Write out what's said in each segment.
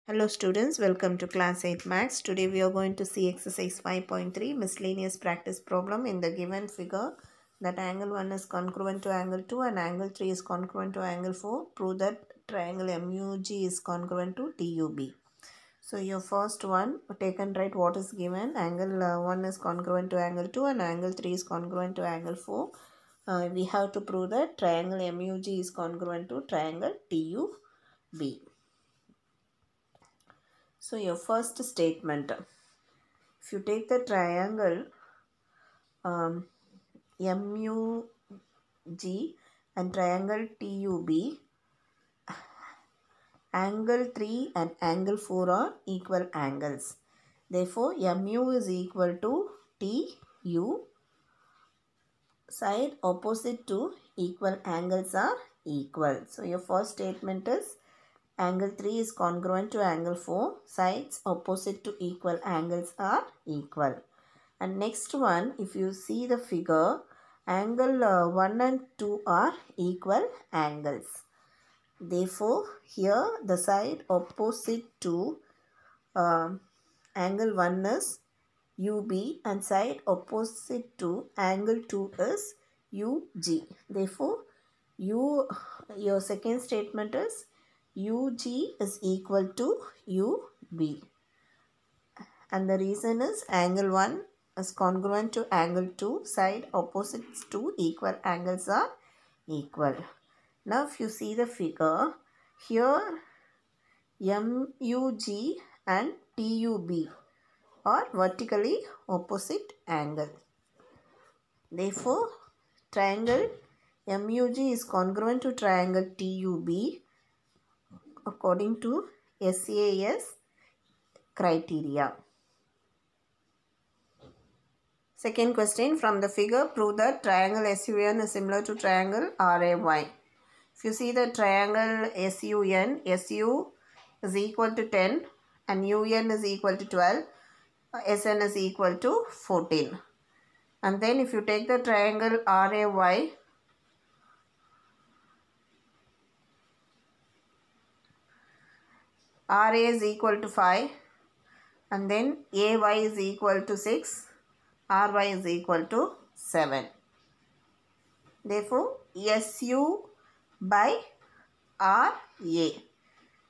Hello students, welcome to class 8 maths. Today we are going to see exercise 5.3 miscellaneous practice problem. In the given figure that angle 1 is congruent to angle 2 and angle 3 is congruent to angle 4. Prove that triangle MUG is congruent to TUB. So your first one, take and write what is given. Angle 1 is congruent to angle 2 and angle 3 is congruent to angle 4. We have to prove that triangle MUG is congruent to triangle TUB. So your first statement, if you take the triangle MUG and triangle TUB, angle 3 and angle 4 are equal angles. Therefore, MU is equal to TU. Side opposite to equal angles are equal. So your first statement is angle 3 is congruent to angle 4. Sides opposite to equal angles are equal. And next one, if you see the figure, angle 1 and 2 are equal angles. Therefore, here the side opposite to angle 1 is UB and side opposite to angle 2 is UG. Therefore, your second statement is UG is equal to UB. And the reason is angle 1 is congruent to angle 2. Side opposites to equal angles are equal. Now if you see the figure, here MUG and TUB are vertically opposite angle. Therefore, triangle MUG is congruent to triangle TUB according to SAS criteria. Second question, from the figure, prove that triangle SUN is similar to triangle RAY. If you see the triangle SUN, SU is equal to 10 and UN is equal to 12, SN is equal to 14. And then if you take the triangle RAY, RA is equal to 5 and then AY is equal to 6. RY is equal to 7. Therefore, SU by RA,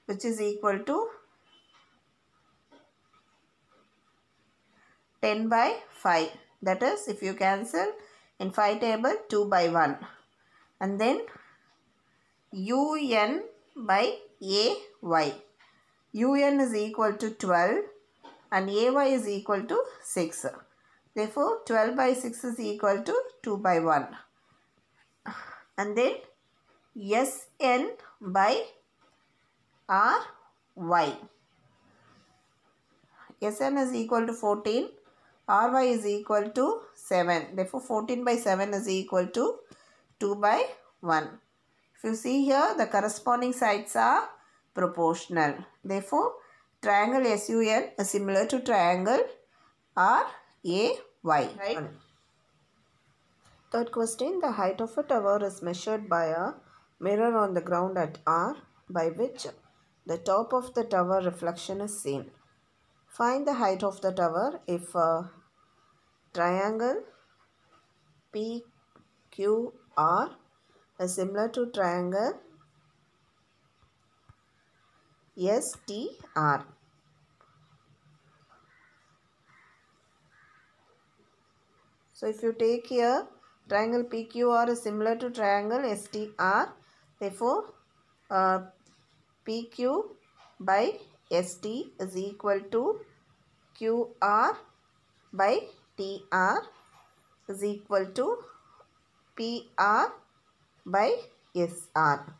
which is equal to 10 by 5. That is, if you cancel in 5 table, 2 by 1. And then UN by AY. UN is equal to 12 and AY is equal to 6. Therefore, 12 by 6 is equal to 2 by 1. And then SN by RY. SN is equal to 14. RY is equal to 7. Therefore, 14 by 7 is equal to 2 by 1. If you see here, the corresponding sides are proportional. Therefore, triangle SUN is similar to triangle RAY. Right. Third question, the height of a tower is measured by a mirror on the ground at R, by which the top of the tower reflection is seen. Find the height of the tower if a triangle PQR is similar to triangle STR. So if you take here, triangle PQR is similar to triangle STR. Therefore, PQ by ST is equal to QR by TR is equal to PR by SR.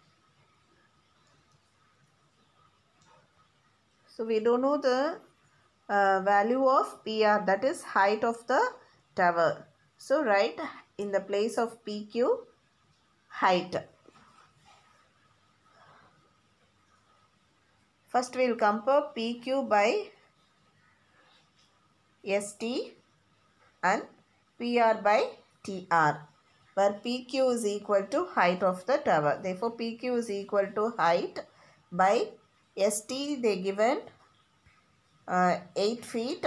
So we don't know the value of PR, that is height of the tower. So write in the place of PQ height. First we will compare PQ by ST and PR by TR, where PQ is equal to height of the tower. Therefore, PQ is equal to height by ST they given 8 feet.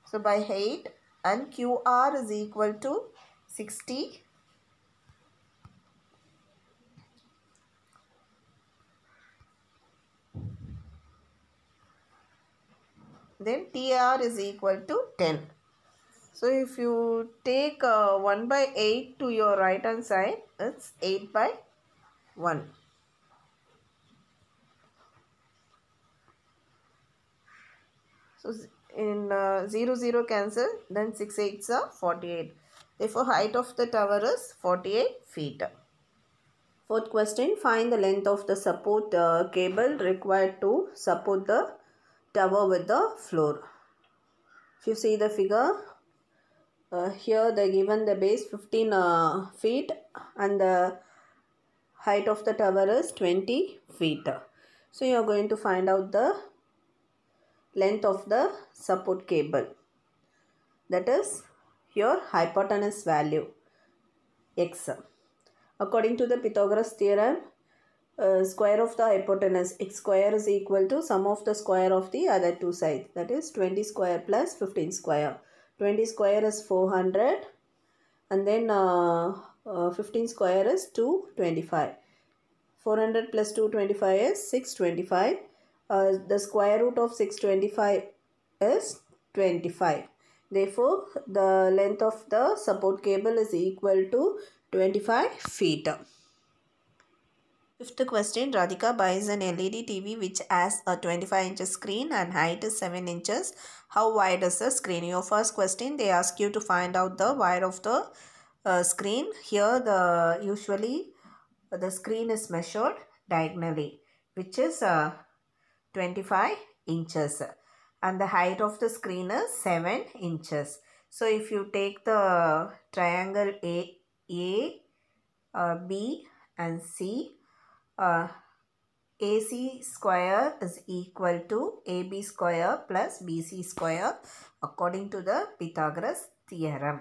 So by 8, and QR is equal to 60. Then TR is equal to 10. So if you take 1 by 8 to your right hand side, it's 8 by 1. So in 0, 0 cancel, then 6 8s are 48. Therefore, height of the tower is 48 feet. Fourth question, find the length of the support cable required to support the tower with the floor. If you see the figure, here they given the base 15 feet and the height of the tower is 20 feet. So you are going to find out the length of the support cable. That is your hypotenuse value x. According to the Pythagoras theorem, square of the hypotenuse x square is equal to sum of the square of the other two sides. That is 20 square plus 15 square. 20 square is 400 and then 15 square is 225. 400 plus 225 is 625. The square root of 625 is 25. Therefore, the length of the support cable is equal to 25 feet. Fifth question, Radhika buys an LED TV which has a 25-inch screen and height is 7 inches. How wide is the screen? Your first question, they ask you to find out the wide of the screen. Here, usually the screen is measured diagonally, which is 25 inches. And the height of the screen is 7 inches. So, if you take the triangle A, B and C, AC square is equal to AB square plus BC square according to the Pythagoras theorem.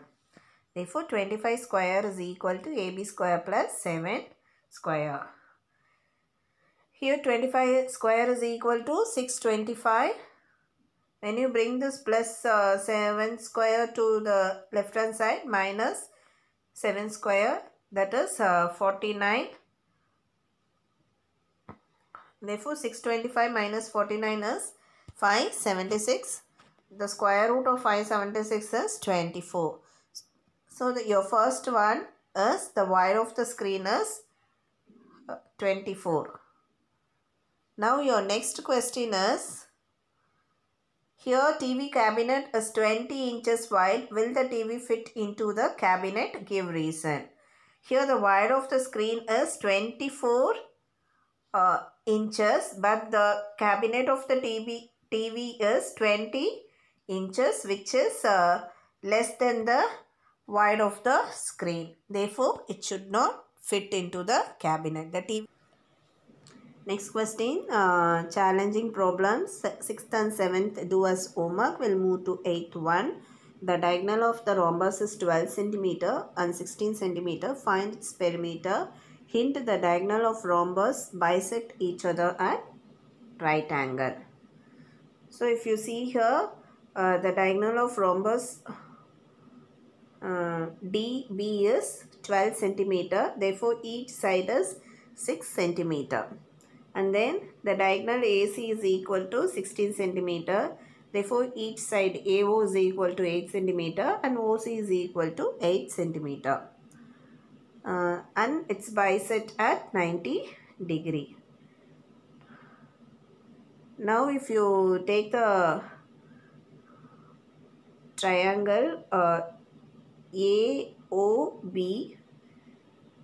Therefore, 25 square is equal to AB square plus 7 square. Here 25 square is equal to 625. When you bring this plus 7 square to the left hand side, minus 7 square, that is 49. Therefore, 625 minus 49 is 576. The square root of 576 is 24. So, your first one is the wide of the screen is 24. Now, your next question is, here TV cabinet is 20 inches wide. Will the TV fit into the cabinet? Give reason. Here, the wide of the screen is 24 inches, but the cabinet of the TV is 20 inches, which is less than the wide of the screen. Therefore, it should not fit into the cabinet. The TV. Next question, challenging problems. 6th and 7th do as homework. We'll move to 8th one. The diagonal of the rhombus is 12 cm and 16 cm. Find its perimeter. Hint, the diagonal of rhombus bisect each other at right angle. So, if you see here, the diagonal of rhombus DB is 12 cm. Therefore, each side is 6 cm. And then the diagonal AC is equal to 16 cm. Therefore, each side AO is equal to 8 cm and OC is equal to 8 cm. And it's bisect at 90 degree. Now, if you take the triangle AOB,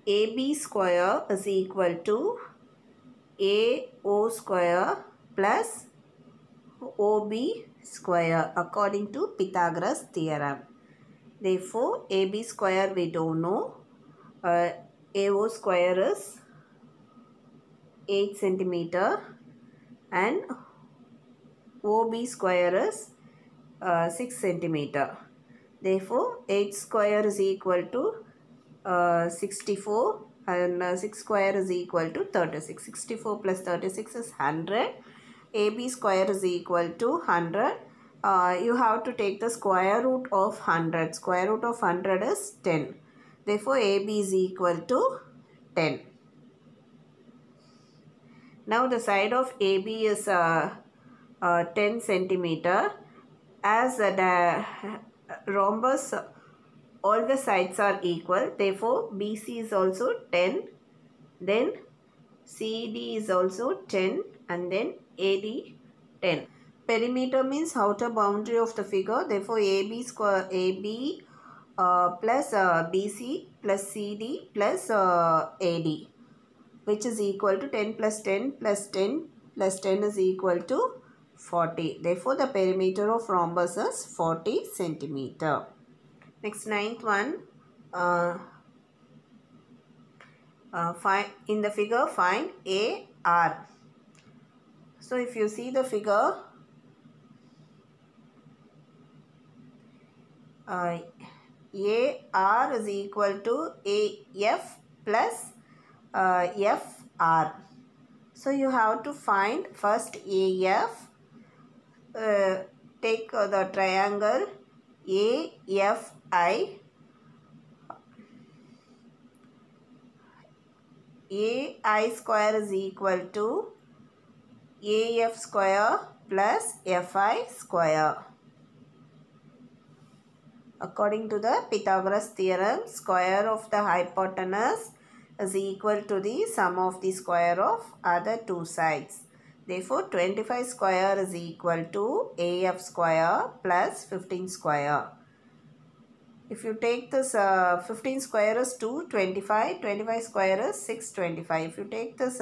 AB square is equal to AO square plus OB square according to Pythagoras theorem. Therefore, AB square we don't know. AO square is 8 cm and OB square is 6 cm. Therefore, 8 square is equal to 64 and 6 square is equal to 36. 64 plus 36 is 100. AB square is equal to 100. You have to take the square root of 100. Square root of 100 is 10. Therefore, AB is equal to 10. Now, the side of AB is 10 centimeter. As the rhombus, all the sides are equal. Therefore, BC is also 10. Then CD is also 10 and then AD 10. Perimeter means outer boundary of the figure. Therefore, AB plus BC plus CD plus AD, which is equal to 10 plus 10 plus 10 plus 10 is equal to 40. Therefore, the perimeter of rhombus is 40 centimeter. Next, ninth one. In the figure, find AR. So, if you see the figure, AR is equal to AF plus FR. So, you have to find first AF. Take the triangle AFI. AI square is equal to AF square plus FI square. According to the Pythagoras theorem, square of the hypotenuse is equal to the sum of the square of other two sides. Therefore, 25 square is equal to AF square plus 15 square. If you take this 15 square is 225, 25 square is 625. If you take this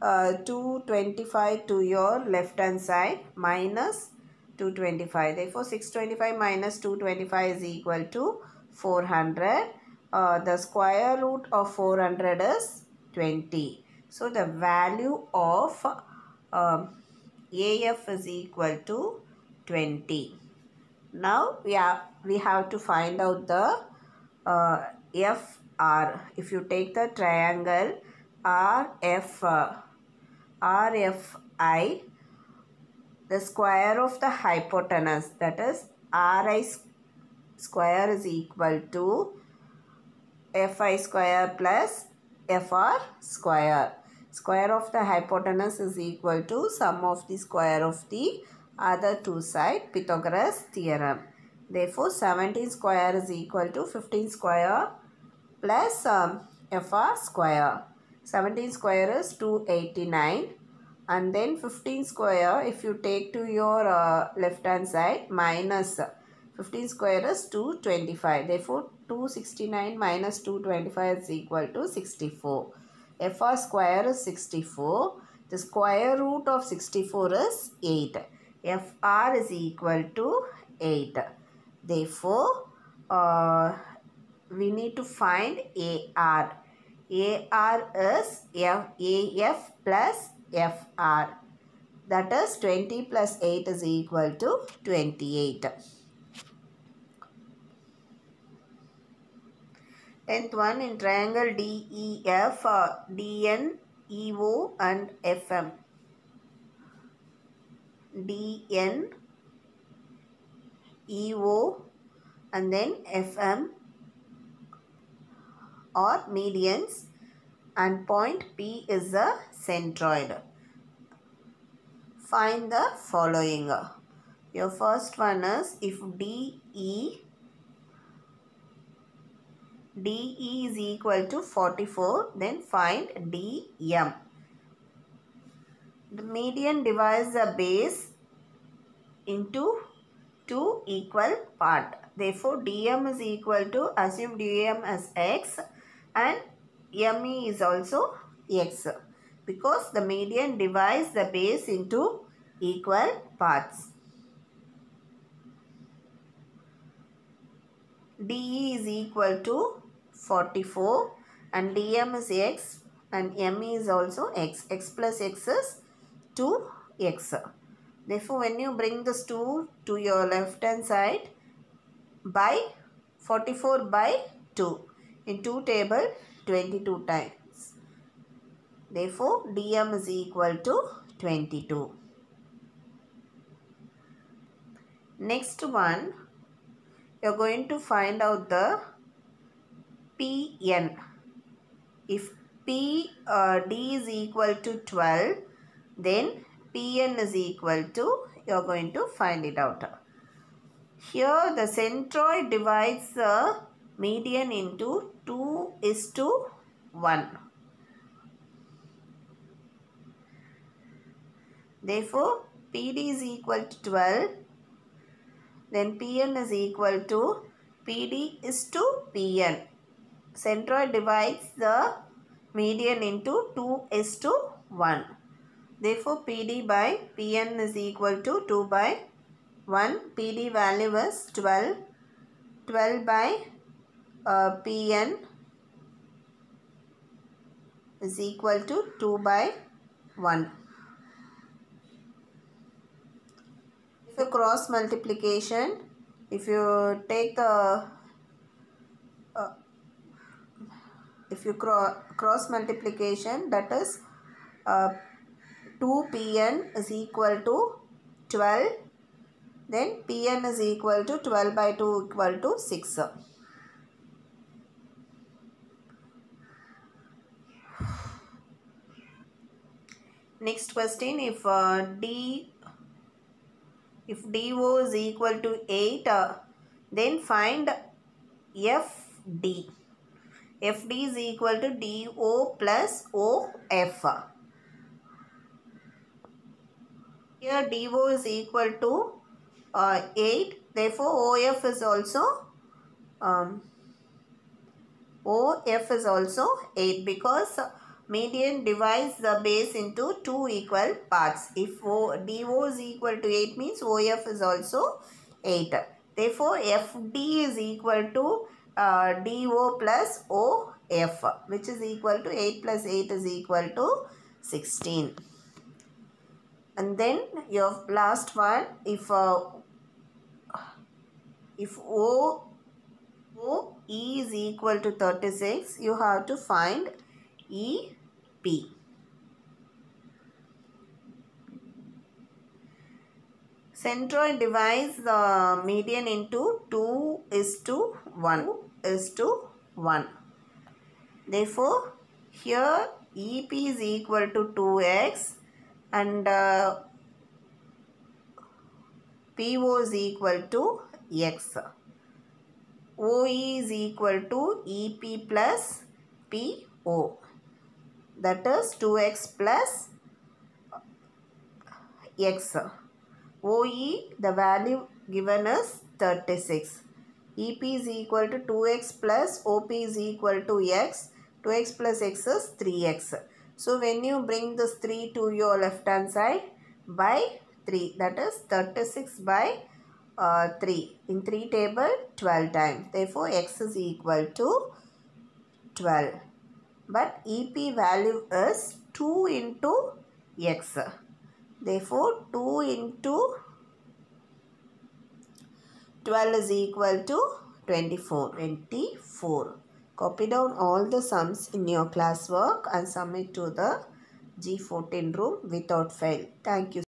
225 to your left hand side minus 225. Therefore, 625 minus 225 is equal to 400. The square root of 400 is 20. So, the value of AF is equal to 20. Now, we have to find out the FR. If you take the triangle RFI, the square of the hypotenuse, that is RI square is equal to FI square plus FR square. Square of the hypotenuse is equal to sum of the square of the other two sides, Pythagoras theorem. Therefore, 17 square is equal to 15 square plus FR square. 17 square is 289. And then 15 square, if you take to your left hand side, minus 15 square is 225. Therefore, 269 minus 225 is equal to 64. FR square is 64. The square root of 64 is 8. FR is equal to 8. Therefore, we need to find AR. AR is AF plus FR. That is 20 plus 8 is equal to 28. 10th one, in triangle DEF, DN, EO and FM. DN, EO and then FM or medians, and point P is the centroid. Find the following. Your first one is, if DE is equal to 44, then find DM. The median divides the base into two equal parts. Therefore, DM is equal to, assume DM as X and ME is also X, because the median divides the base into equal parts. DE is equal to 44 and DM is X and ME is also X. X plus X is 2X. Therefore, when you bring this 2 to your left hand side, by 44 by 2. In 2 table, 22 times. Therefore, dm is equal to 22. Next one, you are going to find out the Pn. If d is equal to 12, then Pn is equal to, you are going to find it out. Here the centroid divides the median into 2:1. Therefore, PD is equal to 12. Then Pn is equal to PD is to Pn. Centroid divides the median into 2:1. Therefore, PD by Pn is equal to 2/1. PD value is 12. 12 by Pn is equal to 2/1. If you cross multiplication, if you take the cross multiplication, that is 2Pn is equal to 12. Then Pn is equal to 12/2 equal to 6. Next question, if DO is equal to 8, then find FD. FD is equal to DO plus OF. Here DO is equal to 8. Therefore, OF is also 8, because median divides the base into 2 equal parts. If DO is equal to 8 means OF is also 8. Therefore, FD is equal to DO plus OF, which is equal to 8 plus 8 is equal to 16. And then your last one, if OE is equal to 36, you have to find EP. Centroid divides the median into 2:1. Therefore, here EP is equal to 2x and PO is equal to x. OE is equal to EP plus PO. That is 2x plus x. OE, the value given is 36. EP is equal to 2x plus OP is equal to x. 2x plus x is 3x. So, when you bring this 3 to your left hand side, by 3, that is 36 by 3. In 3 table, 12 times. Therefore, x is equal to 12. But EP value is 2 into x. Therefore, 2 into 12 is equal to 24. Copy down all the sums in your classwork and submit to the G14 room without fail. Thank you.